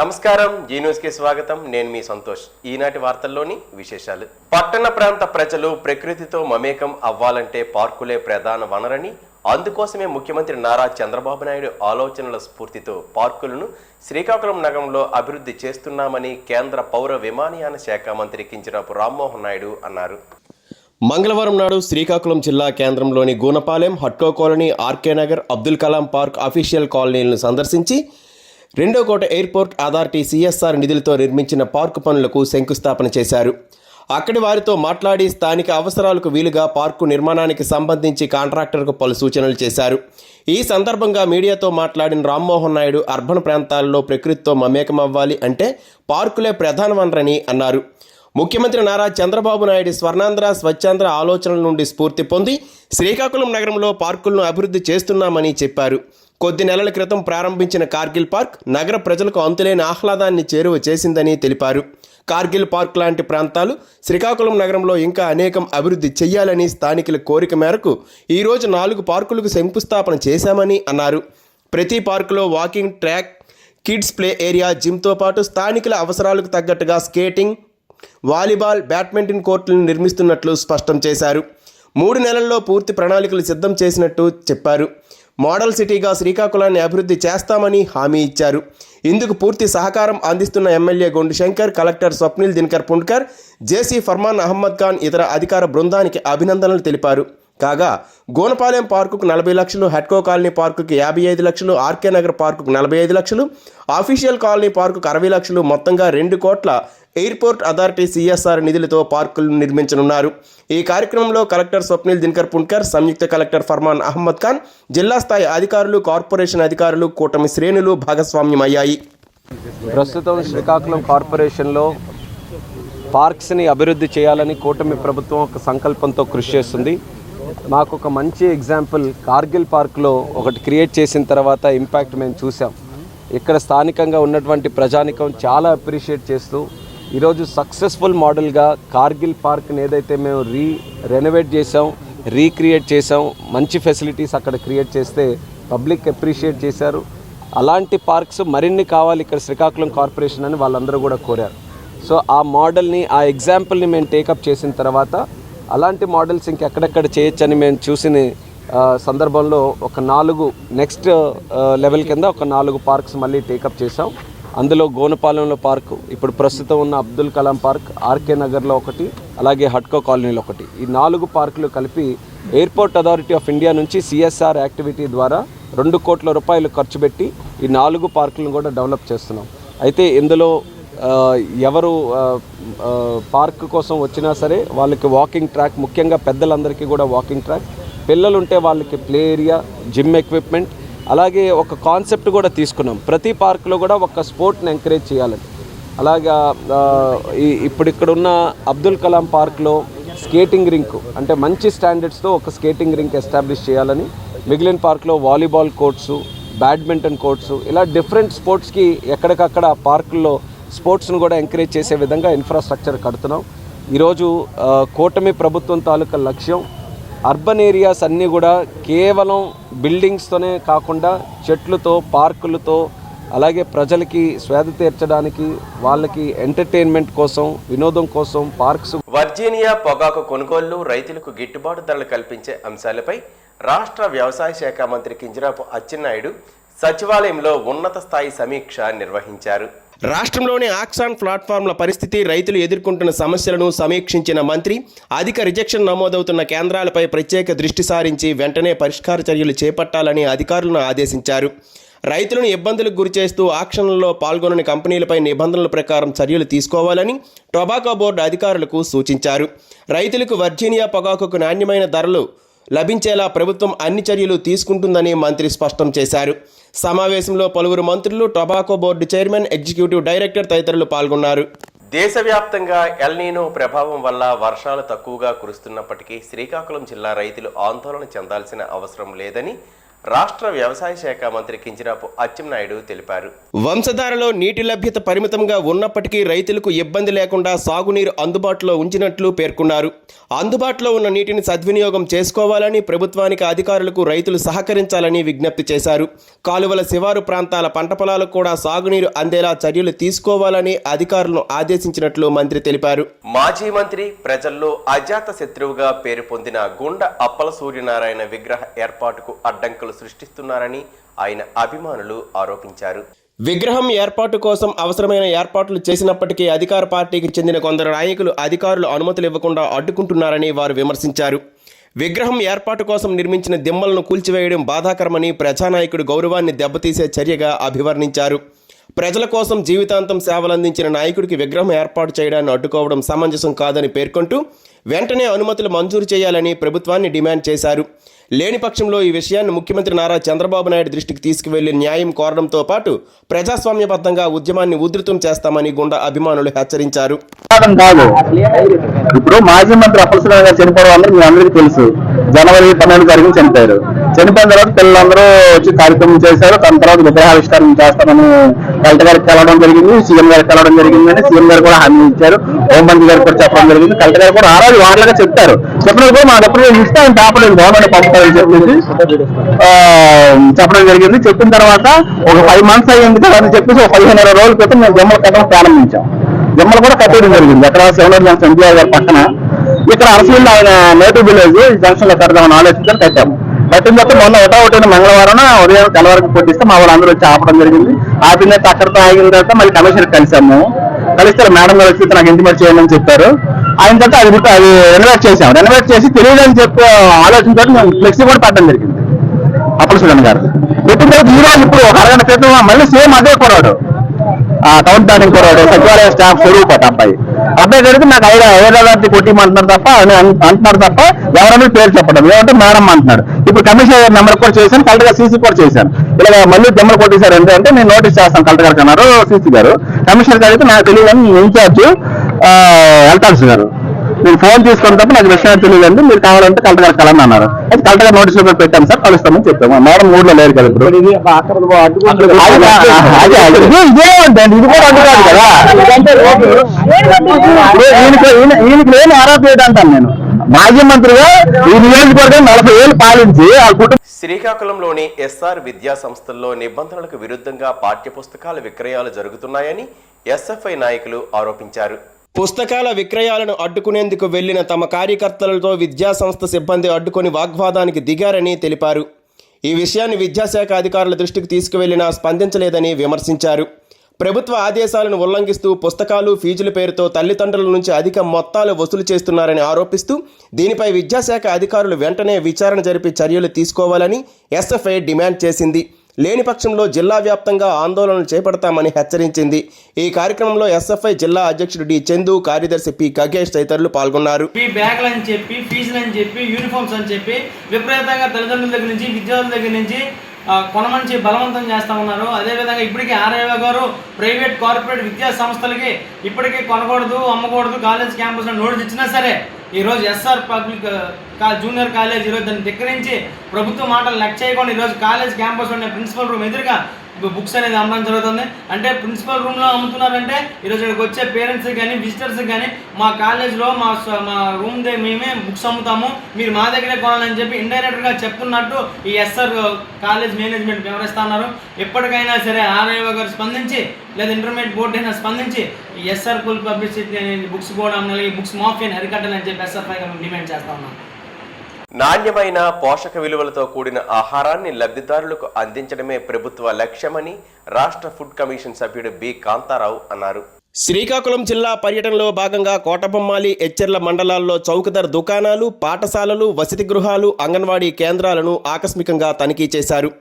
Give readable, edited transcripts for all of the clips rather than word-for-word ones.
నమస్కారం, G news కి స్వాగతం. నేను మీ సంతోష్. ఈనాటి వార్తల్లోని విశేషాలు. పట్టణ ప్రాంత ప్రజలు ప్రకృతితో మమేకం అవ్వాలంటే పార్కులే ప్రధాన వనరని, అందుకోసమే ముఖ్యమంత్రి నారా చంద్రబాబు నాయుడు ఆలోచనల స్ఫూర్తితో పార్కులను శ్రీకాకుళం నగరంలో అభివృద్ధి చేస్తున్నామని కేంద్ర పౌర విమానయాన శాఖ మంత్రి కింజరాపు రామ్మోహన్ నాయుడు అన్నారు. మంగళవారం నాడు శ్రీకాకుళం జిల్లా కేంద్రంలోని గూనపాలెం, హట్కో colony, RK Nagar, Abdul Kalam park official కాలనీలను సందర్శించి రెండో కోట ఎయిర్పోర్ట్ అథారిటీ సిఎస్ఆర్ నిధులతో నిర్మించిన పార్కు పనులకు శంకుస్థాపన చేశారు. అక్కడి వారితో మాట్లాడి స్థానిక అవసరాలకు వీలుగా పార్కు నిర్మాణానికి సంబంధించి కాంట్రాక్టర్కు పలు సూచనలు చేశారు. ఈ సందర్భంగా మీడియాతో మాట్లాడిన రామ్మోహన్ నాయుడు అర్బన్ ప్రాంతాల్లో ప్రకృతితో మమేకమవ్వాలి అంటే పార్కులే ప్రధాన వనరని అన్నారు. ముఖ్యమంత్రి నారా చంద్రబాబు నాయుడు స్వర్ణాంధ్ర, స్వచ్ఛాంధ్ర ఆలోచనల నుండి స్ఫూర్తి పొంది శ్రీకాకుళం నగరంలో పార్కులను అభివృద్ధి చేస్తున్నామని చెప్పారు. కొద్ది నెలల క్రితం ప్రారంభించిన కార్గిల్ పార్క్ నగర ప్రజలకు అంతులేని ఆహ్లాదాన్ని చేరువ చేసిందని తెలిపారు. కార్గిల్ పార్క్ లాంటి ప్రాంతాలు శ్రీకాకుళం నగరంలో ఇంకా అనేకం అభివృద్ధి చేయాలని స్థానికుల కోరిక మేరకు ఈరోజు 4 పార్కులకు శంకుస్థాపన చేశామని అన్నారు. ప్రతి పార్కులో walking track, kids play area, జిమ్తో పాటు స్థానికుల అవసరాలకు తగ్గట్టుగా స్కేటింగ్, వాలీబాల్, బ్యాడ్మింటన్ కోర్టులను నిర్మిస్తున్నట్లు స్పష్టం చేశారు. 3 నెలల్లో పూర్తి ప్రణాళికలు సిద్ధం చేసినట్టు చెప్పారు. మోడల్ సిటీగా శ్రీకాకుళాన్ని అభివృద్ధి చేస్తామని హామీ ఇచ్చారు. ఇందుకు పూర్తి సహకారం అందిస్తున్న ఎమ్మెల్యే గొండు శంకర్, కలెక్టర్ స్వప్నిల్ దినకర్ పుండ్కర్, జేసీ ఫర్మాన్ అహ్మద్ ఖాన్ ఇతర అధికార బృందానికి అభినందనలు తెలిపారు. కాగా గోనపాలెం పార్కుకు 40 లక్షలు, హట్కో కాలనీ పార్కుకి 55 లక్షలు, ఆర్కే నగర్ పార్కుకు 45 లక్షలు, ఆఫీషియల్ కాలనీ పార్కుకు 60 లక్షలు, మొత్తంగా 2 కోట్ల ఎయిర్పోర్ట్ అథారిటీ సిఎస్ఆర్ నిధులతో పార్కులను నిర్మించనున్నారు. ఈ కార్యక్రమంలో కలెక్టర్ స్వప్నిల్ దినకర్ పుండ్కర్, సంయుక్త కలెక్టర్ ఫర్మాన్ అహ్మద్ ఖాన్, జిల్లా స్థాయి అధికారులు, కార్పొరేషన్ అధికారులు, కూటమి శ్రేణులు భాగస్వామ్యమయ్యాయి. ప్రస్తుతం శ్రీకాకుళం కార్పొరేషన్లో పార్క్స్ని అభివృద్ధి చేయాలని కూటమి ప్రభుత్వం ఒక సంకల్పంతో కృషి చేస్తుంది. మాకు ఒక మంచి ఎగ్జాంపుల్ కార్గిల్ పార్క్లో ఒకటి క్రియేట్ చేసిన తర్వాత ఇంపాక్ట్ మేము చూసాం. ఇక్కడ స్థానికంగా ఉన్నటువంటి ప్రజానికం చాలా అప్రిషియేట్ చేస్తూ ఈరోజు సక్సెస్ఫుల్ మోడల్గా కార్గిల్ పార్క్ని ఏదైతే మేము రెనోవేట్ చేసాం, రీక్రియేట్ చేసాం, మంచి ఫెసిలిటీస్ అక్కడ క్రియేట్ చేస్తే పబ్లిక్ అప్రిషియేట్ చేశారు. అలాంటి పార్క్స్ మరిన్ని కావాలి ఇక్కడ శ్రీకాకుళం కార్పొరేషన్ అని వాళ్ళందరూ కూడా కోరారు. సో ఆ మోడల్ని, ఆ ఎగ్జాంపుల్ని మేము టేకప్ చేసిన తర్వాత అలాంటి మోడల్స్ ఇంకెక్కడెక్కడ చేయొచ్చని మేము చూసిన సందర్భంలో ఒక 4 నెక్స్ట్ లెవెల్ కింద ఒక 4 పార్క్స్ మళ్ళీ టేకప్ చేసాం. అందులో గోనపాలెంలో పార్కు, ఇప్పుడు ప్రస్తుతం ఉన్న అబ్దుల్ కలాం పార్క్, ఆర్కే నగర్లో ఒకటి, అలాగే హట్కో కాలనీలో ఒకటి, ఈ 4 పార్కులు కలిపి ఎయిర్పోర్ట్ అథారిటీ ఆఫ్ ఇండియా నుంచి సిఎస్ఆర్ యాక్టివిటీ ద్వారా 2 కోట్ల రూపాయలు ఖర్చు పెట్టి ఈ 4 పార్కులను కూడా డెవలప్ చేస్తున్నాం. అయితే ఇందులో ఎవరు పార్క్ కోసం వచ్చినా సరే వాళ్ళకి వాకింగ్ ట్రాక్, ముఖ్యంగా పెద్దలందరికీ కూడా వాకింగ్ ట్రాక్, పిల్లలుంటే వాళ్ళకి ప్లే ఏరియా, జిమ్ ఎక్విప్మెంట్, అలాగే ఒక కాన్సెప్ట్ కూడా తీసుకున్నాం. ప్రతి పార్క్లో కూడా ఒక స్పోర్ట్ని ఎంకరేజ్ చేయాలని. అలాగా ఇప్పుడు ఇక్కడ ఉన్న అబ్దుల్ కలాం పార్క్లో స్కేటింగ్ రింక్ అంటే మంచి స్టాండర్డ్స్తో ఒక స్కేటింగ్ రింక్ ఎస్టాబ్లిష్ చేయాలని, మిగిలిన పార్క్లో వాలీబాల్ కోర్ట్సు, బ్యాడ్మింటన్ కోర్ట్సు, ఇలా డిఫరెంట్ స్పోర్ట్స్కి ఎక్కడికక్కడ పార్కుల్లో స్పోర్ట్స్ను కూడా ఎంకరేజ్ చేసే విధంగా ఇన్ఫ్రాస్ట్రక్చర్ కడుతున్నాం. ఈరోజు కూటమి ప్రభుత్వం తాలూకా లక్ష్యం అర్బన్ ఏరియాస్ అన్నీ కూడా కేవలం బిల్డింగ్స్తోనే కాకుండా చెట్లతో, పార్కులతో, అలాగే ప్రజలకి స్వేద తీర్చడానికి, వాళ్ళకి ఎంటర్టైన్మెంట్ కోసం, వినోదం కోసం పార్క్స్. వర్జీనియా పొగాకు కొనుగోళ్లు, రైతులకు గిట్టుబాటు ధరలు కల్పించే అంశాలపై రాష్ట్ర వ్యవసాయ శాఖ మంత్రి కింజరాపు అచ్చెన్నాయుడు సచివాలయంలో ఉన్నత స్థాయి సమీక్ష నిర్వహించారు. రాష్ట్రంలోని ఆక్సాన్ ప్లాట్ఫామ్ల పరిస్థితి, రైతులు ఎదుర్కొంటున్న సమస్యలను సమీక్షించిన మంత్రి అధిక రిజెక్షన్ నమోదవుతున్న కేంద్రాలపై ప్రత్యేక దృష్టి సారించి వెంటనే పరిష్కార చర్యలు చేపట్టాలని అధికారులను ఆదేశించారు. రైతులను ఇబ్బందులకు గురిచేస్తూ ఆక్షన్లలో పాల్గొనని కంపెనీలపై నిబంధనల ప్రకారం చర్యలు తీసుకోవాలని టొబాకో బోర్డు అధికారులకు సూచించారు. రైతులకు వర్జీనియా పొగాకుకు నాణ్యమైన ధరలు లభించేలా ప్రభుత్వం అన్ని చర్యలు తీసుకుంటుందని మంత్రి స్పష్టం చేశారు. సమావేశంలో పలువురు మంత్రులు, tobacco board chairman, executive director తదితరులు పాల్గొన్నారు. దేశవ్యాప్తంగా ఎల్నీనో ప్రభావం వల్ల వర్షాలు తక్కువగా కురుస్తున్నప్పటికీ శ్రీకాకుళం జిల్లా రైతులు ఆందోళన చెందాల్సిన అవసరం లేదని రాష్ట్ర వ్యవసాయ శాఖ మంత్రి కింజరాపు అచ్చెన్నాయుడు తెలిపారు. వంశధారలో నీటి లభ్యత పరిమితంగా ఉన్నప్పటికీ రైతులకు ఇబ్బంది లేకుండా సాగునీరు అందుబాటులో ఉంచినట్లు పేర్కొన్నారు. అందుబాటులో ఉన్న నీటిని సద్వినియోగం చేసుకోవాలని, ప్రభుత్వానికి అధికారులకు రైతులు సహకరించాలని విజ్ఞప్తి చేశారు. కాలువల శివారు ప్రాంతాల పంట పొలాలకు కూడా సాగునీరు అందేలా చర్యలు తీసుకోవాలని అధికారులను ఆదేశించినట్లు మంత్రి తెలిపారు. మాజీ మంత్రి ప్రజల్లో అజాత శత్రువుగా పేరు పొందిన గుండ అప్పల సూర్యనారాయణ విగ్రహ ఏర్పాటుకు అడ్డంకులు సృష్టిస్తున్నారని ఆయన అభిమానులు ఆరోపించారు. విగ్రహం ఏర్పాటు కోసం అవసరమైన ఏర్పాట్లు చేసినప్పటికీ అధికార పార్టీకి చెందిన కొందరు నాయకులు అధికారులు అనుమతులు ఇవ్వకుండా అడ్డుకుంటున్నారని వారు విమర్శించారు. విగ్రహం ఏర్పాటు కోసం నిర్మించిన దిమ్మలను కూల్చివేయడం బాధాకరమని ప్రజానాయకుడు గౌరవాన్ని దెబ్బతీసే చర్యగా అభివర్ణించారు. ప్రజల కోసం జీవితాంతం సేవలందించిన నాయకుడికి విగ్రహం ఏర్పాటు చేయడాన్ని అడ్డుకోవడం సమంజసం కాదని పేర్కొంటూ వెంటనే అనుమతులు మంజూరు చేయాలని ప్రభుత్వాన్ని డిమాండ్ చేశారు. లేని పక్షంలో ఈ విషయాన్ని ముఖ్యమంత్రి నారా చంద్రబాబు నాయుడు దృష్టికి తీసుకువెళ్లి న్యాయం కోరడంతో పాటు ప్రజాస్వామ్యబద్ధంగా ఉద్యమాన్ని ఉధృతం చేస్తామని గుండా అభిమానులు హెచ్చరించారు. కాదు, ఇప్పుడు మాజీ మంత్రి అప్పల సూర్యనారాయణ గారు చనిపోవడం అందరూ మీ అందరికీ తెలుసు. జనవరి 12 తారీఖున చనిపోయారు. చనిపోయిన తర్వాత పిల్లలందరూ వచ్చి కార్యక్రమం చేశారు. దాని తర్వాత విగ్రహావిష్కరణ చేస్తామని కలెక్టర్ గారికి కలవడం జరిగింది, సీఎం గారికి కలవడం జరిగిందని సీఎం గారు కూడా హామీ ఇచ్చారు. హోంమంత్రి గారికి కూడా చెప్పడం జరిగింది. కలెక్టర్ గారు కూడా ఆ రోజు వార్డులుగా చెప్తారు. చెప్పినప్పుడు కూడా మా ఎప్పుడు ఇస్తే ఆయన తాపలేదు, గవర్నమెంట్ పంపుతారని చెప్పేసి చెప్పడం జరిగింది. చెప్పిన తర్వాత ఒక 5 months అయ్యింది కదా అని చెప్పేసి ఒక 15-20 రోజుల క్రితం మేము జమ్మల కట్టడం ప్రారంభించాం. జమ్మలు కూడా కట్టేయడం జరిగింది. అక్కడ సెవెనర్ జంక్షన్ ఎన్టీఆర్ గారి పక్కన ఇక్కడ అరసీల్లో ఆయన నేటివ్ విలేజ్ జంక్షన్ లో కడదామని ఆలోచించారు. కట్టాము. కట్టిన తర్వాత మొన్న ఒకటో మంగళవారం ఉదయం తెల్లవారికి కొట్టిస్తే మా వాళ్ళు అందరూ వచ్చి ఆపడం జరిగింది. ఆపిన అక్కడితో ఆగిన తర్వాత మళ్ళీ కమిషనర్ కలిసాము. కలిస్తే మేడం గారు వచ్చి నాకు ఇంటిమేట్ చేయమని చెప్పారు. ఆయన తర్వాత అది రెనోవేట్ చేసాం. రెనోవేట్ చేసి తెలియదని చెప్పి ఆలోచనతో మేము ఫ్లెక్సీ కూడా పెట్టడం జరిగింది అప్పల సూర్యనారాయణ గారు. పెట్టిన తర్వాత ఈ రోజు ఇప్పుడు ఒక అరగంట క్రితం మళ్ళీ సేమ్ అదే కొరాడు టౌన్ ప్లానింగ్ కొరాడు సచివాలయ స్టాఫ్ స్వరూపట అబ్బాయి జరిగితే నాకు 5,000 కొట్టిమంటున్నారు తప్ప అంటున్నారు తప్ప ఎవరైనా పేరు చెప్పడం ఏమంటే మేడం అంటున్నాడు. ఇప్పుడు కమిషనర్ నెంబర్ కూడా చేశాను, కలెక్టర్ గారు సీసీ కూడా చేశాను. ఇలా మళ్ళీ దెమ్మలు కొట్టేశారు అంటే నేను నోటీస్ చేస్తాను కలెక్టర్ గారికి అన్నారు సీసీ గారు. కమిషనర్ గారు అయితే నాకు తెలియదని ఇన్ఛార్జ్ ఎల్టాన్స్ గారు నేను ఫోన్ తీసుకున్న తప్ప నాకు విషయం తెలియదండి, మీరు కావాలంటే కలెక్టర్ గారు కలని అన్నారు. అయితే కలెక్టర్ గారు నోటీస్ పేపర్ పెట్టాము సార్, కలుస్తామని చెప్పాము. మేడం ఊళ్ళో లేదు కదా ఇప్పుడు. ఇదే ఉందండి, ఇది కూడా అడ్డు కాదు కదా. ఈయనకి లేని ఆరోపణ ఏంటంటాను నేను. మాజీ మంత్రిగా ఈ నియోజకవర్గం 40 ఏళ్ళు పాలించి ఆ కుటుంబం. శ్రీకాకుళంలోని ఎస్ఆర్ విద్యా సంస్థల్లో నిబంధనలకు విరుద్ధంగా పాఠ్యపుస్తకాల విక్రయాలు జరుగుతున్నాయని ఎస్ఎఫ్ఐ నాయకులు ఆరోపించారు. పుస్తకాల విక్రయాలను అడ్డుకునేందుకు వెళ్లిన తమ కార్యకర్తలతో విద్యాసంస్థ సిబ్బంది అడ్డుకొని వాగ్వాదానికి దిగారని తెలిపారు. ఈ విషయాన్ని విద్యాశాఖ అధికారుల దృష్టికి తీసుకువెళ్లినా స్పందించలేదని విమర్శించారు. ప్రభుత్వ ఆదేశాలను ఉల్లంఘిస్తూ పుస్తకాలు, ఫీజుల పేరుతో తల్లిదండ్రుల నుంచి అధిక మొత్తాలు వసూలు చేస్తున్నారని ఆరోపిస్తూ దీనిపై విద్యాశాఖ అధికారులు వెంటనే విచారణ జరిపి చర్యలు తీసుకోవాలని ఎస్ఎఫ్ఐ డిమాండ్ చేసింది. లేని పక్షంలో జిల్లా వ్యాప్తంగా ఆందోళనలు చేపడతామని హెచ్చరించింది. ఈ కార్యక్రమంలో ఎస్ఎఫ్ఐ జిల్లా అధ్యక్షుడు డి చందు, కార్యదర్శి పి ఖగేష్ తదితరులు పాల్గొన్నారు. బ్యాగులు అని చెప్పి, ఫీజులు అని చెప్పి, యూనిఫామ్స్ అని చెప్పి విపరీతంగా తల్లిదండ్రుల దగ్గర నుంచి, విద్యార్థుల దగ్గర నుంచి కొనమని బలవంతం చేస్తా ఉన్నారు. అదేవిధంగా ఇప్పటికీ ఆర్ఐఓ గారు ప్రైవేట్ కార్పొరేట్ విద్యా సంస్థలకి ఇప్పటికీ కొనకూడదు, అమ్మకూడదు, కాలేజ్ క్యాంపస్లో నోటీస్ ఇచ్చినా సరే ఈరోజు ఎస్ఆర్ పబ్లిక్ జూనియర్ కాలేజ్ ఈరోజు దాన్ని ధిక్కరించి ప్రభుత్వ మాటలు లెక్క చేయకుండా ఈరోజు కాలేజ్ క్యాంపస్లో ఉన్న ప్రిన్సిపల్ రూమ్ ఎదురుగా బుక్స్ అనేది అమ్మడం జరుగుతుంది. అంటే ప్రిన్సిపల్ రూమ్లో అమ్ముతున్నారంటే ఈరోజు ఇక్కడికి వచ్చే పేరెంట్స్కి కానీ విజిటర్స్కి కానీ మా కాలేజ్లో మా రూమ్ మేమే బుక్స్ అమ్ముతాము, మీరు మా దగ్గరే కొనాలని చెప్పి ఇండైరెక్ట్గా చెప్తున్నట్టు ఈ ఎస్ఆర్ కాలేజ్ మేనేజ్మెంట్ వివరిస్తూ ఉన్నారు. ఎప్పటికైనా సరే ఆర్ఐఓ గారు స్పందించి లేదా ఇంటర్మీడియట్ బోర్డు అయినా స్పందించి ఈ ఎస్ఆర్ కుల్ పబ్లిసిటీ అనేది బుక్స్ కూడా అమ్మాలి, బుక్స్ మాఫియాని అరికట్టాలని చెప్పి ఎస్ఆర్ఐ గారు డిమాండ్ చేస్తా ఉన్నాం. నాణ్యమైన పోషక విలువలతో కూడిన ఆహారాన్ని లబ్ధిదారులకు అందించడమే ప్రభుత్వ లక్ష్యమని రాష్ట్ర ఫుడ్ కమిషన్ సభ్యుడు బి కాంతారావు అన్నారు. శ్రీకాకుళం జిల్లా పర్యటనలో భాగంగా కోటబొమ్మాలి, ఎచ్చెర్ల మండలాల్లో చౌకధర దుకాణాలు, పాఠశాలలు, వసతి గృహాలు, అంగన్వాడీ కేంద్రాలను ఆకస్మికంగా తనిఖీ చేశారు.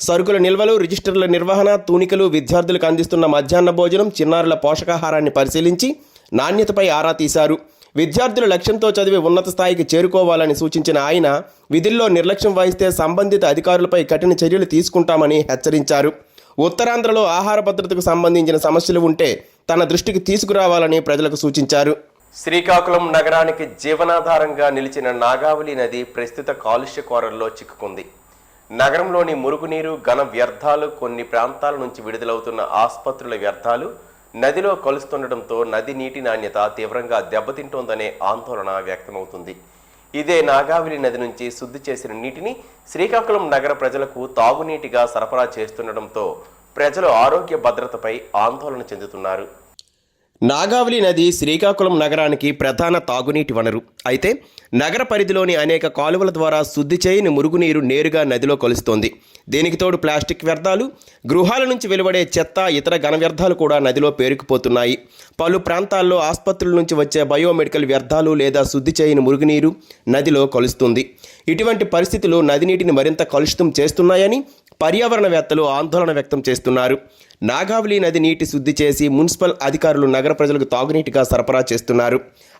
సరుకుల నిల్వలు, రిజిస్టర్ల నిర్వహణ, తూనికలు, విద్యార్థులకు అందిస్తున్న మధ్యాహ్న భోజనం, చిన్నారుల పోషకాహారాన్ని పరిశీలించి నాణ్యతపై ఆరా తీశారు. విద్యార్థులు లక్ష్యంతో చదివి ఉన్నత స్థాయికి చేరుకోవాలని సూచించిన ఆయన విధుల్లో నిర్లక్ష్యం వహిస్తే సంబంధిత అధికారులపై కఠిన చర్యలు తీసుకుంటామని హెచ్చరించారు. ఉత్తరాంధ్రలో ఆహార భద్రతకు సంబంధించిన సమస్యలు ఉంటే తన దృష్టికి తీసుకురావాలని ప్రజలకు సూచించారు. శ్రీకాకుళం నగరానికి జీవనాధారంగా నిలిచిన నాగావళి నది ప్రస్తుత కాలుష్య కోరల్లో చిక్కుకుంది. నగరంలోని మురుగునీరు, ఘన వ్యర్థాలు, కొన్ని ప్రాంతాల నుంచి విడుదలవుతున్న ఆసుపత్రుల వ్యర్థాలు నదిలో కలుస్తుండటంతో నది నీటి నాణ్యత తీవ్రంగా దెబ్బతింటోందనే ఆందోళన వ్యక్తమవుతుంది. ఇదే నాగావళి నది నుంచి శుద్ధి చేసిన నీటిని శ్రీకాకుళం నగర ప్రజలకు తాగునీటిగా సరఫరా చేస్తుండటంతో ప్రజలు ఆరోగ్య భద్రతపై ఆందోళన చెందుతున్నారు. నాగావళి నది శ్రీకాకుళం నగరానికి ప్రధాన తాగునీటి వనరు. అయితే నగర పరిధిలోని అనేక కాలువల ద్వారా శుద్ధి చేయని మురుగునీరు నేరుగా నదిలో కలుస్తోంది. దీనికి తోడు ప్లాస్టిక్ వ్యర్థాలు, గృహాల నుంచి వెలువడే చెత్త, ఇతర ఘన వ్యర్థాలు కూడా నదిలో పేరుకుపోతున్నాయి. పలు ప్రాంతాల్లో ఆసుపత్రుల నుంచి వచ్చే బయోమెడికల్ వ్యర్థాలు లేదా శుద్ధి చేయని మురుగునీరు నదిలో కలుస్తుంది. ఇటువంటి పరిస్థితులు నది నీటిని మరింత కలుషితం చేస్తున్నాయని పర్యావరణవేత్తలు ఆందోళన వ్యక్తం చేస్తున్నారు. నాగావళి నది నీటి శుద్ధి చేసి మున్సిపల్ అధికారులు నగర ప్రజలకు తాగునీటిగా సరఫరా చేస్తున్నారు.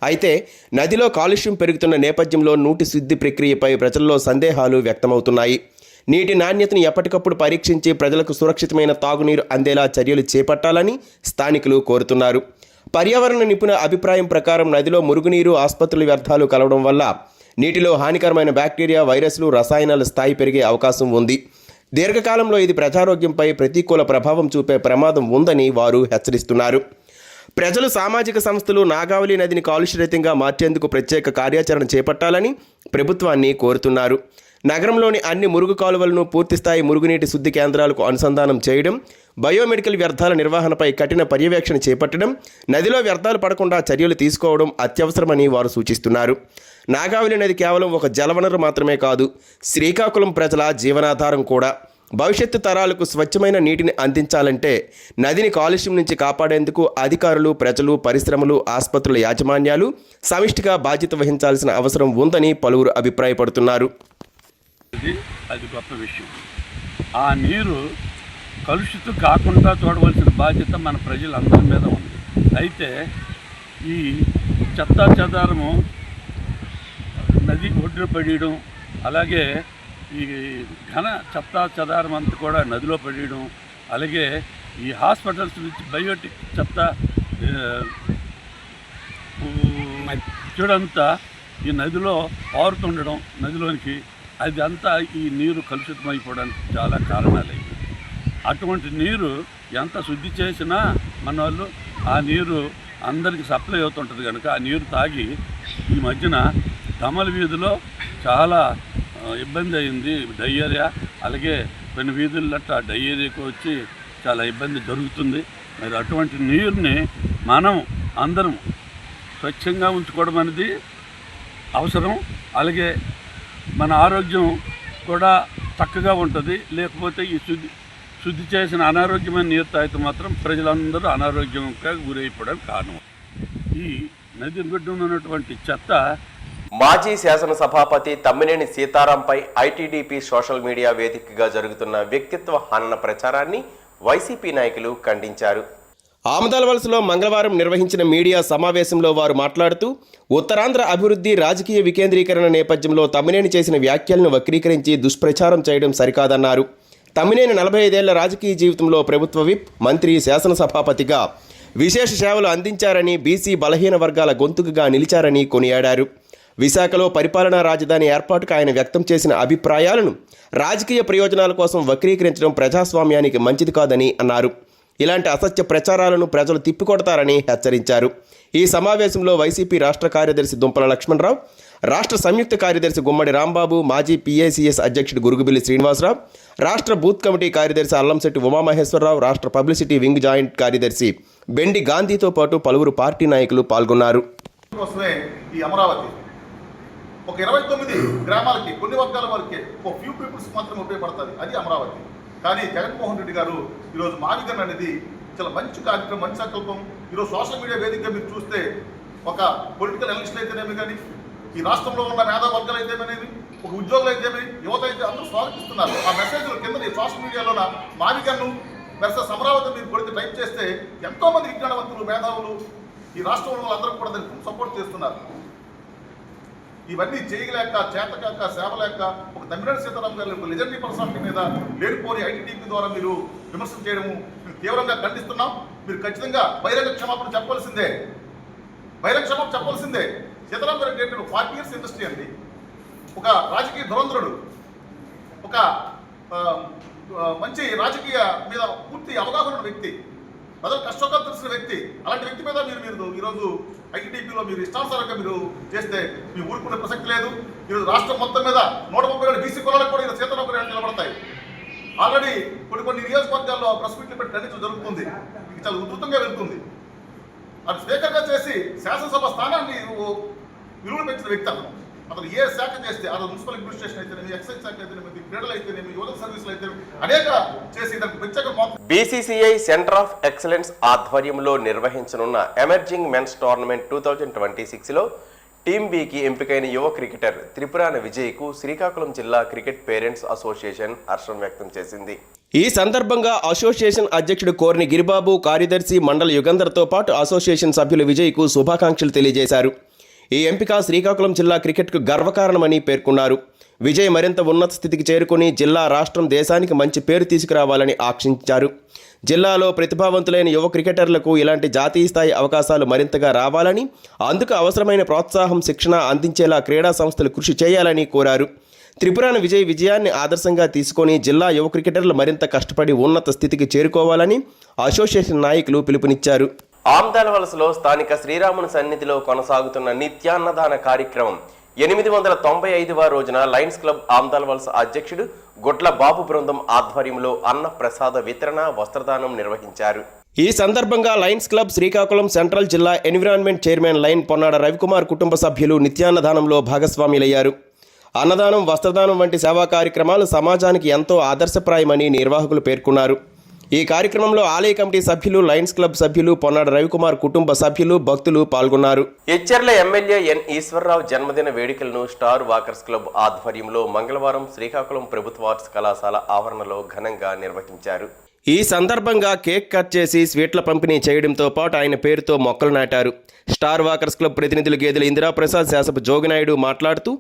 అయితే నదిలో కాలుష్యం పెరుగుతున్న నేపథ్యంలో నీటి శుద్ధి ప్రక్రియపై ప్రజల్లో సందేహాలు వ్యక్తమవుతున్నాయి. నీటి నాణ్యతను ఎప్పటికప్పుడు పరీక్షించి ప్రజలకు సురక్షితమైన తాగునీరు అందేలా చర్యలు చేపట్టాలని స్థానికులు కోరుతున్నారు. పర్యావరణ నిపుణుల అభిప్రాయం ప్రకారం నదిలో మురుగునీరు, ఆసుపత్రుల వ్యర్థాలు కలవడం వల్ల నీటిలో హానికరమైన బ్యాక్టీరియా, వైరస్లు, రసాయనాల స్థాయి పెరిగే అవకాశం ఉంది. దీర్ఘకాలంలో ఇది ప్రజారోగ్యంపై ప్రతికూల ప్రభావం చూపే ప్రమాదం ఉందని వారు హెచ్చరిస్తున్నారు. ప్రజలు, సామాజిక సంస్థలు నాగావళి నదిని కాలుష్యరహితంగా మార్చేందుకు ప్రత్యేక కార్యాచరణ చేపట్టాలని ప్రభుత్వాన్ని కోరుతున్నారు. నగరంలోని అన్ని మురుగు కాలువలను పూర్తిస్థాయి మురుగునీటి శుద్ధి కేంద్రాలకు అనుసంధానం చేయడం, బయోమెడికల్ వ్యర్థాల నిర్వహణపై కఠిన పర్యవేక్షణ చేపట్టడం, నదిలో వ్యర్థాలు పడకుండా చర్యలు తీసుకోవడం అత్యవసరమని వారు సూచిస్తున్నారు. నాగావళి నది కేవలం ఒక జలవనరు మాత్రమే కాదు, శ్రీకాకుళం ప్రజల జీవనాధారం కూడా. భవిష్యత్తు తరాలకు స్వచ్ఛమైన నీటిని అందించాలంటే నదిని కాలుష్యం నుంచి కాపాడేందుకు అధికారులు, ప్రజలు, పరిశ్రమలు, ఆసుపత్రుల యాజమాన్యాలు సమిష్టిగా బాధ్యత వహించాల్సిన అవసరం ఉందని పలువురు అభిప్రాయపడుతున్నారు. అది గొప్ప విషయం. ఆ నీరు కలుషితం కాకుండా చూడవలసిన బాధ్యత మన ప్రజలందరి మీద ఉంది. అయితే ఈ చెత్తా చెదారము నది ఒడ్డున పడేయడం, అలాగే ఈ ఘన చెత్తా చెదారం అంతా కూడా నదిలో పడేయడం, అలాగే ఈ హాస్పిటల్స్ నుంచి బయోటిక్ చెత్త చూడంతా ఈ నదిలో పారుతుండడం నదిలోనికి, అది అంతా ఈ నీరు కలుషితమైపోవడానికి చాలా కారణాలు. అటువంటి నీరు ఎంత శుద్ధి చేసినా మన వాళ్ళు ఆ నీరు అందరికీ సప్లై అవుతుంటుంది కనుక ఆ నీరు తాగి ఈ మధ్యన దమల వీధిలో చాలా ఇబ్బంది అయింది. డయేరియా, అలాగే కొన్ని వీధులట్ట డయేరియాకు వచ్చి చాలా ఇబ్బంది జరుగుతుంది. మరి అటువంటి నీరుని మనం అందరం స్వచ్ఛంగా ఉంచుకోవడం అనేది అవసరం. అలాగే మన ఆరోగ్యం కూడా చక్కగా ఉంటుంది. లేకపోతే ఈ శుద్ధి చేసిన అనారోగ్యమైన నీరు తాగితే మాత్రం ప్రజలందరూ అనారోగ్యంగా గురైపోవడానికి కారణం. ఈ నది ఒడ్డున ఉన్నటువంటి చెత్త. మాజీ శాసనసభాపతి తమ్మినేని సీతారాంపై ఐటీడీపీ సోషల్ మీడియా వేదికగా జరుగుతున్న వ్యక్తిత్వ హనన ప్రచారాన్ని వైసీపీ నాయకులు ఖండించారు. ఆమదాలవలసలో మంగళవారం నిర్వహించిన మీడియా సమావేశంలో వారు మాట్లాడుతూ ఉత్తరాంధ్ర అభివృద్ధి, రాజకీయ వికేంద్రీకరణ నేపథ్యంలో తమ్మినేని చేసిన వ్యాఖ్యలను వక్రీకరించి దుష్ప్రచారం చేయడం సరికాదన్నారు. తమ్మినేని 45 ఏళ్ల రాజకీయ జీవితంలో ప్రభుత్వ విప్, మంత్రి, శాసనసభాపతిగా విశేష సేవలు అందించారని, బీసీ బలహీన వర్గాల గొంతుకుగా నిలిచారని కొనియాడారు. విశాఖలో పరిపాలనా రాజధాని ఏర్పాటుకు ఆయన వ్యక్తం చేసిన అభిప్రాయాలను రాజకీయ ప్రయోజనాల కోసం వక్రీకరించడం ప్రజాస్వామ్యానికి మంచిది కాదని అన్నారు. ఇలాంటి అసత్య ప్రచారాలను ప్రజలు తిప్పికొడతారని హెచ్చరించారు. ఈ సమావేశంలో వైసీపీ రాష్ట్ర కార్యదర్శి దుంపల లక్ష్మణరావు, రాష్ట్ర సంయుక్త కార్యదర్శి గుమ్మడి రాంబాబు, మాజీ పీఏసీఎస్ అధ్యక్షుడు గురుగుబిల్లి శ్రీనివాసరావు, రాష్ట్ర బూత్ కమిటీ కార్యదర్శి అల్లంశెట్టి ఉమామహేశ్వరరావు, రాష్ట్ర పబ్లిసిటీ వింగ్ జాయింట్ కార్యదర్శి బెండి గాంధీతో పాటు పలువురు పార్టీ నాయకులు పాల్గొన్నారు. ఈ అమరావతి ఒక 29 గ్రామాలకి, కొన్ని వర్గాల వారికి, ఒక ఫ్యూ పీపుల్స్ మాత్రమే ఉపయోగపడుతుంది. అది అమరావతి. కానీ జగన్మోహన్ రెడ్డి గారు ఈరోజు మావిగన్ అనేది చాలా మంచి కార్యక్రమం, మంచి సంకల్పం. ఈరోజు సోషల్ మీడియా వేదికగా మీరు చూస్తే ఒక పొలిటికల్ అనలిస్టులు అయితేనేమి, కానీ ఈ రాష్ట్రంలో ఉన్న మేధా వర్గాలు అయితేనేమి, ఒక ఉద్యోగులు అయితేమి, యువత అయితే అందరూ స్వాగతిస్తున్నారు. ఆ మెసేజ్లు కింద సోషల్ మీడియాలో మావిగన్ను వర్సెస్ అమరావతి మీరు కొడితే టైప్ చేస్తే ఎంతోమంది విజ్ఞానవంతులు, మేధావులు ఈ రాష్ట్రంలో అందరూ కూడా దానికి సపోర్ట్ చేస్తున్నారు. ఇవన్నీ చేయలేక, చేతకాక, సేవలేక ఒక తమ్మినేని సీతారాం గారి లెజెండరీ పర్సనాలిటీ మీద లేనిపోని ఐటీడీపీ ద్వారా మీరు విమర్శలు చేయడము మేము తీవ్రంగా ఖండిస్తున్నాం. మీరు ఖచ్చితంగా బహిరంగ క్షమాపణ చెప్పాల్సిందే, బహిరంగ క్షమాపణ చెప్పాల్సిందే. సీతారాం గారు 40 years ఇండస్ట్రీ అండి, ఒక రాజకీయ ధురంధరుడు, ఒక మంచి రాజకీయ మీద పూర్తి అవగాహన ఉన్న వ్యక్తి, ప్రజలు కష్టంగా తెలిసిన వ్యక్తి. అలాంటి వ్యక్తి మీద మీరు ఈరోజు ఐటీడీపీలో మీరు ఇష్టానుసారంగా మీరు చేస్తే మీ ఊరుకునే ప్రసక్తి లేదు. ఈరోజు రాష్ట్రం మొత్తం మీద 137 బీసీ కులాలకు కూడా ఈరోజు సీతారామరాజు నిలబడతాయి. ఆల్రెడీ కొన్ని నియోజకవర్గాల్లో ప్రెస్ మీట్లు పెట్టి ఖండించడం జరుగుతుంది. ఇది చాలా ఉధృతంగా వెళ్తుంది. అది స్పీకర్గా చేసి శాసనసభ స్థానాన్ని విలువలు పెంచిన వ్యక్తి అతను ఏ శాఖ చేస్తే అది మున్సిపల్ అడ్మినిస్ట్రేషన్ అయితేనేమి, ఎక్సైజ్ శాఖ అయితేనేమి, క్రీడలు అయితేనేమి, యువత సర్వీసులు అయితే అనేక చేసి దానికి ప్రత్యేక బీసీసీఐ సెంటర్ ఆఫ్ ఎక్సలెన్స్ ఆధ్వర్యంలో నిర్వహించనున్న ఎమర్జింగ్ మెన్స్ టోర్నమెంట్ 2026లో టీమ్ బికి ఎంపికైన యువ క్రికెటర్ త్రిపురాన విజయ్కు శ్రీకాకుళం జిల్లా క్రికెట్ పేరెంట్స్ అసోసియేషన్ హర్షం వ్యక్తం చేసింది. ఈ సందర్భంగా అసోసియేషన్ అధ్యక్షుడు కోర్ని గిరిబాబు, కార్యదర్శి మండల యుగంధర్తో పాటు అసోసియేషన్ సభ్యులు విజయ్కు శుభాకాంక్షలు తెలియజేశారు. ఈ ఎంపిక శ్రీకాకుళం జిల్లా క్రికెట్కు గర్వకారణమని పేర్కొన్నారు. విజయ్ మరింత ఉన్నత స్థితికి చేరుకుని జిల్లా, రాష్ట్రం, దేశానికి మంచి పేరు తీసుకురావాలని ఆకాంక్షించారు. జిల్లాలో ప్రతిభావంతులైన యువ క్రికెటర్లకు ఇలాంటి జాతీయ స్థాయి అవకాశాలు మరింతగా రావాలని, అందుకు అవసరమైన ప్రోత్సాహం, శిక్షణ అందించేలా క్రీడా సంస్థలు కృషి చేయాలని కోరారు. త్రిపురాన విజయ్ విజయాన్ని ఆదర్శంగా తీసుకొని జిల్లా యువ క్రికెటర్లు మరింత కష్టపడి ఉన్నత స్థితికి చేరుకోవాలని అసోసియేషన్ నాయకులు పిలుపునిచ్చారు. ఆమ్దాలవలసలో స్థానిక శ్రీరాముని సన్నిధిలో కొనసాగుతున్న నిత్యాన్నదాన కార్యక్రమం 895వ రోజున లయన్స్ క్లబ్ ఆమ్దాలవలస అధ్యక్షుడు గుడ్ల బాబు బృందం ఆధ్వర్యంలో అన్న ప్రసాద వితరణ, వస్త్రదానం నిర్వహించారు. ఈ సందర్భంగా లయన్స్ క్లబ్ శ్రీకాకుళం సెంట్రల్ జిల్లా environment chairman line Ponnada Ravikumar కుటుంబ సభ్యులు నిత్యాన్నదానంలో భాగస్వాములయ్యారు. అన్నదానం, వస్త్రదానం వంటి సేవా కార్యక్రమాలు సమాజానికి ఎంతో ఆదర్శప్రాయమని నిర్వాహకులు పేర్కొన్నారు. ఈ కార్యక్రమంలో ఆలయ కమిటీ సభ్యులు, లయన్స్ క్లబ్ సభ్యులు, పొన్నాడ రవికుమార్ కుటుంబ సభ్యులు, భక్తులు పాల్గొన్నారు. ఎచ్చెర్ల ఎమ్మెల్యే ఎన్ ఈశ్వరరావు జన్మదిన వేడుకలను స్టార్ వాకర్స్ క్లబ్ ఆధ్వర్యంలో మంగళవారం శ్రీకాకుళం ప్రభుత్వ ఆర్ట్స్ కళాశాల ఆవరణలో ఘనంగా నిర్వహించారు. ఈ సందర్భంగా కేక్ కట్ చేసి స్వీట్ల పంపిణీ చేయడంతో పాటు ఆయన పేరుతో మొక్కలు నాటారు. స్టార్ వాకర్స్ క్లబ్ ప్రతినిధులు గేదెల ఇందిరాప్రసాద్, శాసపు జోగినాయుడు మాట్లాడుతూ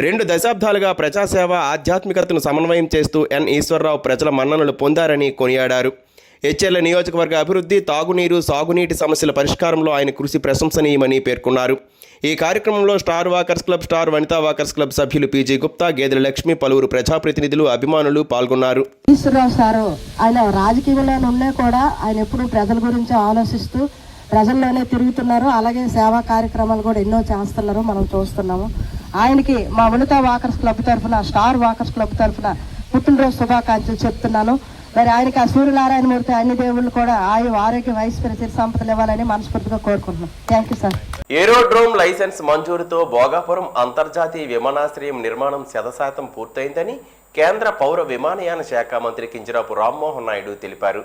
2 దశాబ్దాలుగా ప్రజాసేవ, ఆధ్యాత్మికతను సమన్వయం చేస్తూ ఎన్ ఈశ్వరరావు ప్రజల మన్ననలు పొందారని కొనియాడారు. ఎచ్చెర్ల నియోజకవర్గ అభివృద్ధి, తాగునీరు, సాగునీటి సమస్యల పరిష్కారంలో ఆయన కృషి ప్రశంసనీయమని పేర్కొన్నారు. ఈ కార్యక్రమంలో star walkers club, star Vanitha walkers club సభ్యులు పీజీ గుప్తా, గేదెల లక్ష్మి, పలువురు ప్రజాప్రతినిధులు, అభిమానులు పాల్గొన్నారు. ఈశ్వరరావు సారు ఆయన రాజకీయంలో ఉన్నా కూడా ఆయన ఎప్పుడు ప్రజల గురించి ఆలోచిస్తూ ప్రజల్లోనే తిరుగుతున్నారు. అలాగే సేవా కార్యక్రమాలు కూడా ఎన్నో చేస్తున్నారు, మనం చూస్తున్నాము. ఆయనకి మా వనితా వాకర్స్ క్లబ్ తరఫున, స్టార్ వాకర్స్ క్లబ్ తరఫున పుట్టినరోజు శుభాకాంక్షలు చెప్తున్నాను. మరి ఆయనకి ఆ సూర్యనారాయణమూర్తి అన్ని దేవుళ్ళు కూడా ఆరోగ్య, వయసు, చిరు సంపదలు ఇవ్వాలని మనస్ఫూర్తిగా కోరుకుంటున్నాం. Thank you sir. Aerodrome licence మంజూరుతో భోగాపురం అంతర్జాతీయ విమానాశ్రయం నిర్మాణం 100% పూర్తయిందని కేంద్ర పౌర విమానయాన శాఖ మంత్రి కింజరాపు రామ్మోహన్ నాయుడు తెలిపారు.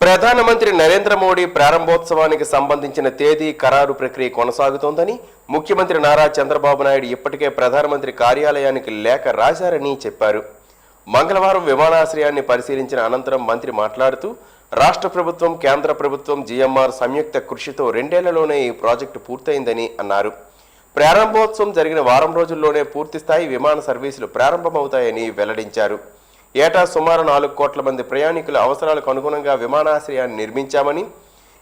ప్రధానమంత్రి నరేంద్ర మోడీ ప్రారంభోత్సవానికి సంబంధించిన తేదీ ఖరారు ప్రక్రియ కొనసాగుతోందని, ముఖ్యమంత్రి నారా చంద్రబాబు నాయుడు ఇప్పటికే ప్రధానమంత్రి కార్యాలయానికి లేఖ రాశారని చెప్పారు. మంగళవారం విమానాశ్రయాన్ని పరిశీలించిన అనంతరం మంత్రి మాట్లాడుతూ, రాష్ట్ర ప్రభుత్వం, కేంద్ర ప్రభుత్వం, జీఎంఆర్ సంయుక్త కృషితో 2 ఏళ్లలోనే ఈ ప్రాజెక్టు పూర్తయిందని అన్నారు. ప్రారంభోత్సవం జరిగిన వారం రోజుల్లోనే పూర్తిస్థాయి విమాన సర్వీసులు ప్రారంభమవుతాయని వెల్లడించారు. ఏటా సుమారు 4 కోట్ల మంది ప్రయాణికుల అవసరాలకు అనుగుణంగా విమానాశ్రయాన్ని నిర్మించామని,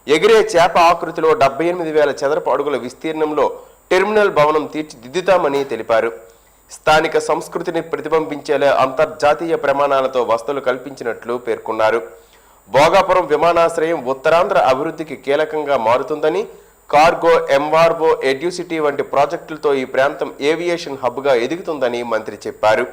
ఎగిరే చేప ఆకృతిలో 78,000 చదరపు అడుగుల విస్తీర్ణంలో టెర్మినల్ భవనం తీర్చిదిద్దుతామని తెలిపారు. స్థానిక సంస్కృతిని ప్రతిబింబించేలా అంతర్జాతీయ ప్రమాణాలతో వసతులు కల్పించినట్లు పేర్కొన్నారు. భోగాపురం విమానాశ్రయం ఉత్తరాంధ్ర అభివృద్ధికి కీలకంగా మారుతుందని, కార్గో, ఎంఆర్ఓ, ఎడ్యూసిటీ వంటి ప్రాజెక్టులతో ఈ ప్రాంతం ఏవియేషన్ హబ్గా ఎదుగుతుందని మంత్రి చెప్పారు.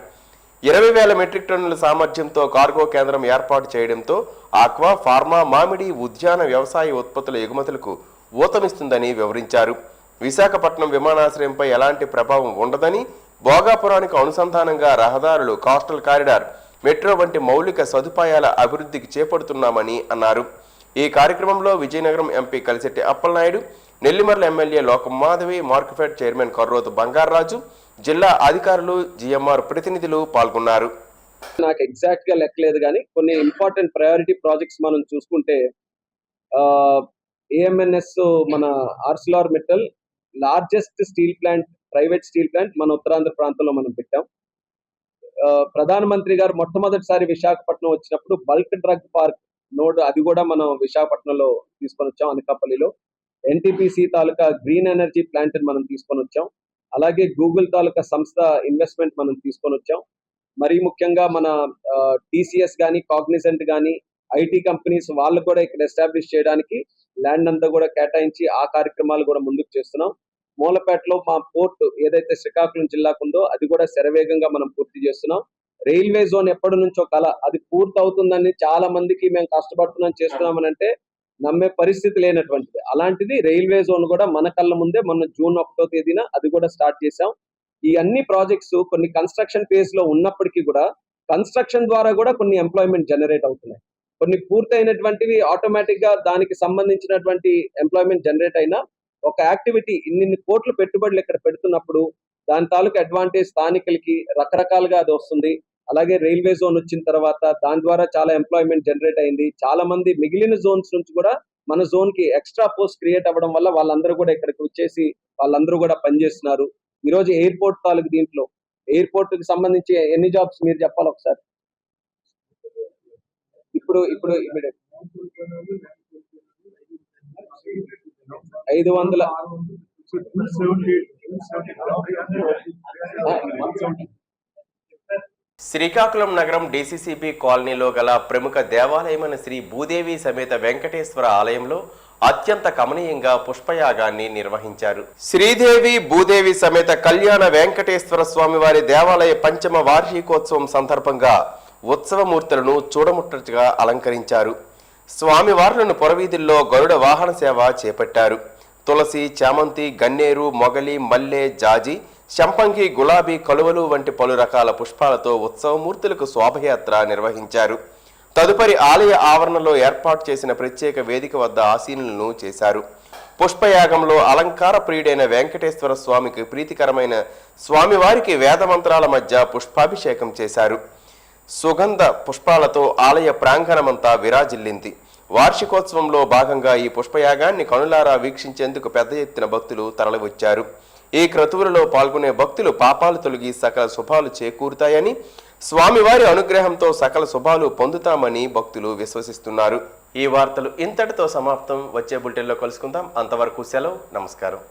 20,000 మెట్రిక్ టన్నుల సామర్థ్యంతో కార్గో కేంద్రం ఏర్పాటు చేయడంతో ఆక్వా, ఫార్మా, మామిడి, ఉద్యాన వ్యవసాయ ఉత్పత్తుల ఎగుమతులకు ఊతమిస్తుందని వివరించారు. విశాఖపట్నం విమానాశ్రయంపై ఎలాంటి ప్రభావం ఉండదని, భోగాపురానికి అనుసంధానంగా రహదారులు, కోస్టల్ కారిడార్, మెట్రో వంటి మౌలిక సదుపాయాల అభివృద్ధికి చేపడుతున్నామని అన్నారు. ఈ కార్యక్రమంలో విజయనగరం ఎంపీ కలిశెట్టి అప్పలనాయుడు, నెల్లిమర్ల ఎమ్మెల్యే లోకం మాధవి, మార్కెఫెడ్ చైర్మన్ కర్రోతు బంగారరాజు, జిల్లా అధికారులు, జిఎంఆర్ ప్రతినిధులు పాల్గొన్నారు. నాకు ఎగ్జాక్ట్గా లెక్కలేదు కానీ కొన్ని ఇంపార్టెంట్ ప్రయారిటీ ప్రాజెక్ట్స్ మనం చూసుకుంటే ఏఎంఎన్ఎస్ మన Arcelor metal largest steel plant, private steel plant మన ఉత్తరాంధ్ర ప్రాంతంలో మనం పెట్టాం. ప్రధానమంత్రి గారు మొట్టమొదటిసారి విశాఖపట్నం వచ్చినప్పుడు బల్క్ డ్రగ్ పార్క్ నోడ్ అది కూడా మనం విశాఖపట్నంలో తీసుకొని వచ్చాం. అనకాపల్లిలో ఎన్టీపీసీ తాలూకా గ్రీన్ ఎనర్జీ ప్లాంట్ మనం తీసుకొని వచ్చాం. అలాగే గూగుల్ తాలూకా సంస్థ ఇన్వెస్ట్మెంట్ మనం తీసుకొని వచ్చాం. మరీ ముఖ్యంగా మన టీసీఎస్ కానీ, కాగ్నిజెంట్ కానీ, ఐటీ కంపెనీస్ వాళ్ళు కూడా ఇక్కడ ఎస్టాబ్లిష్ చేయడానికి ల్యాండ్ అంతా కూడా కేటాయించి ఆ కార్యక్రమాలు కూడా ముందుకు చేస్తున్నాం. మూలపేటలో మా పోర్ట్ ఏదైతే శ్రీకాకుళం జిల్లాకు ఉందో అది కూడా శరవేగంగా మనం పూర్తి చేస్తున్నాం. రైల్వే జోన్ ఎప్పటి నుంచో కల, అది పూర్తి అవుతుందని చాలా మందికి మేము కష్టపడుతున్నాం చేస్తున్నామని అంటే నమ్మే పరిస్థితి లేనటువంటిది. అలాంటిది రైల్వే జోన్ కూడా మన కళ్ళ ముందే మొన్న జూన్ 1వ తేదీన అది కూడా స్టార్ట్ చేశాం. ఈ అన్ని ప్రాజెక్ట్స్ కొన్ని కన్స్ట్రక్షన్ ఫేజ్ లో ఉన్నప్పటికీ కూడా కన్స్ట్రక్షన్ ద్వారా కూడా కొన్ని ఎంప్లాయ్మెంట్ జనరేట్ అవుతున్నాయి. కొన్ని పూర్తయినటువంటివి ఆటోమేటిక్ గా దానికి సంబంధించినటువంటి ఎంప్లాయ్మెంట్ జనరేట్ అయినా ఒక యాక్టివిటీ ఇన్ని కోట్ల పెట్టుబడులు ఇక్కడ పెడుతున్నప్పుడు దాని తాలూకు అడ్వాంటేజ్ స్థానికులకి రకరకాలుగా అది వస్తుంది. అలాగే రైల్వే జోన్ వచ్చిన తర్వాత దాని ద్వారా చాలా ఎంప్లాయ్మెంట్ జనరేట్ అయింది. చాలా మంది మిగిలిన జోన్స్ నుంచి కూడా మన జోన్ కి ఎక్స్ట్రా పోస్ట్ క్రియేట్ అవ్వడం వల్ల వాళ్ళందరూ కూడా ఇక్కడికి వచ్చేసి వాళ్ళందరూ కూడా పనిచేస్తున్నారు. ఈ రోజు ఎయిర్పోర్ట్ తాలూకు దీంట్లో ఎయిర్పోర్ట్ కి సంబంధించి ఎన్ని జాబ్స్ మీరు చెప్పాలి ఒకసారి. ఇప్పుడు 500 శ్రీకాకుళం నగరం డీసీసీబీ కాలనీలో గల ప్రముఖ దేవాలయమైన శ్రీ భూదేవి సమేత వెంకటేశ్వర ఆలయంలో అత్యంత కమనీయంగా పుష్పయాగాన్ని నిర్వహించారు. శ్రీదేవి భూదేవి సమేత కళ్యాణ వెంకటేశ్వర స్వామివారి దేవాలయ పంచమ వార్షికోత్సవం సందర్భంగా ఉత్సవమూర్తులను చూడముట్టగా అలంకరించారు. స్వామివార్లను పురవీధుల్లో గరుడ వాహన సేవ చేపట్టారు. తులసి, చామంతి, గన్నేరు, మొగలి, మల్లె, జాజి, శంపంగి, గులాబీ, కలువలు వంటి పలు రకాల పుష్పాలతో ఉత్సవమూర్తులకు శోభయాత్ర నిర్వహించారు. తదుపరి ఆలయ ఆవరణలో ఏర్పాటు చేసిన ప్రత్యేక వేదిక వద్ద ఆసీనులను చేశారు. పుష్పయాగంలో అలంకార ప్రియుడైన వెంకటేశ్వర స్వామికి ప్రీతికరమైన స్వామివారికి వేదమంత్రాల మధ్య పుష్పాభిషేకం చేశారు. సుగంధ పుష్పాలతో ఆలయ ప్రాంగణమంతా విరాజిల్లింది. వార్షికోత్సవంలో భాగంగా ఈ పుష్పయాగాన్ని కనులారా వీక్షించేందుకు పెద్ద ఎత్తున భక్తులు తరలివచ్చారు. ఈ క్రతువులలో పాల్గొనే భక్తులు పాపాలు తొలగి సకల శుభాలు చేకూరుతాయని, స్వామివారి అనుగ్రహంతో సకల శుభాలు పొందుతామని భక్తులు విశ్వసిస్తున్నారు. ఈ వార్తలు ఇంతటితో సమాప్తం. వచ్చే బులెటిన్లో కలుసుకుందాం. అంతవరకు సెలవు. నమస్కారం.